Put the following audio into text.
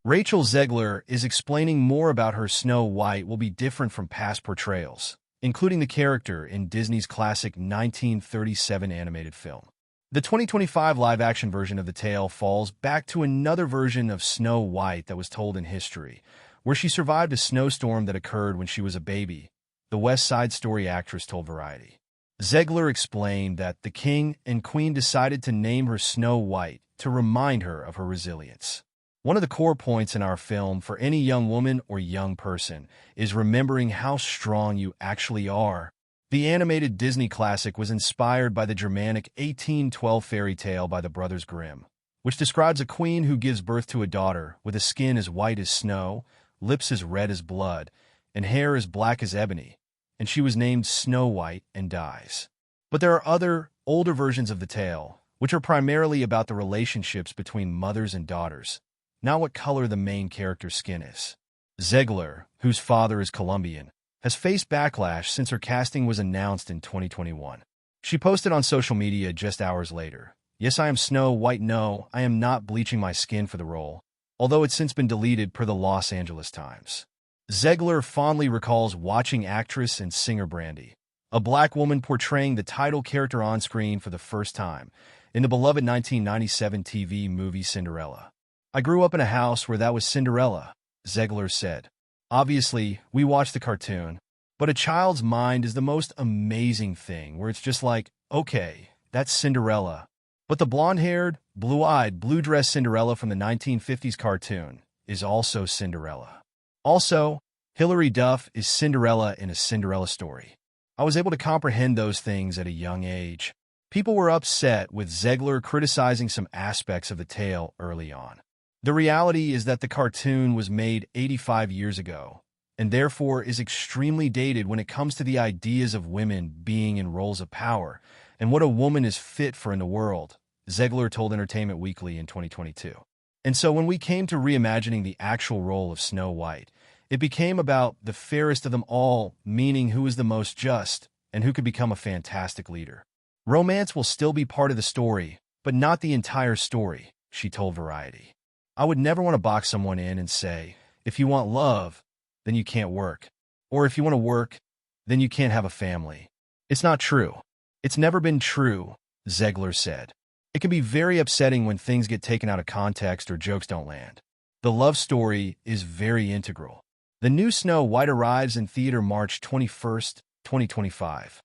Rachel Zegler is explaining more about her Snow White will be different from past portrayals, including the character in Disney's classic 1937 animated film. The 2025 live-action version of the tale falls back to another version of Snow White that was told in history, where she survived a snowstorm that occurred when she was a baby, the West Side Story actress told Variety. Zegler explained that the king and queen decided to name her Snow White to remind her of her resilience. One of the core points in our film for any young woman or young person is remembering how strong you actually are. The animated Disney classic was inspired by the Germanic 1812 fairy tale by the Brothers Grimm, which describes a queen who gives birth to a daughter with a skin as white as snow, lips as red as blood, and hair as black as ebony, and she was named Snow White and dies. But there are other, older versions of the tale, which are primarily about the relationships between mothers and daughters, not what color the main character's skin is. Zegler, whose father is Colombian, has faced backlash since her casting was announced in 2021. She posted on social media just hours later, "Yes, I am Snow White. No, I am not bleaching my skin for the role," although it's since been deleted per the Los Angeles Times. Zegler fondly recalls watching actress and singer Brandy, a black woman portraying the title character on screen for the first time, in the beloved 1997 TV movie Cinderella. "I grew up in a house where that was Cinderella," Zegler said. "Obviously, we watched the cartoon, but a child's mind is the most amazing thing where it's just like, okay, that's Cinderella. But the blonde-haired, blue-eyed, blue-dressed Cinderella from the 1950s cartoon is also Cinderella. Also, Hilary Duff is Cinderella in a Cinderella story." I was able to comprehend those things at a young age. People were upset with Zegler criticizing some aspects of the tale early on. The reality is that the cartoon was made 85 years ago, and therefore is extremely dated when it comes to the ideas of women being in roles of power and what a woman is fit for in the world, Zegler told Entertainment Weekly in 2022. And so when we came to reimagining the actual role of Snow White, it became about the fairest of them all, meaning who is the most just and who could become a fantastic leader. "Romance will still be part of the story, but not the entire story," she told Variety. "I would never want to box someone in and say, if you want love, then you can't work. Or if you want to work, then you can't have a family. It's not true. It's never been true," Zegler said. "It can be very upsetting when things get taken out of context or jokes don't land. The love story is very integral." The new Snow White arrives in theater March 21, 2025.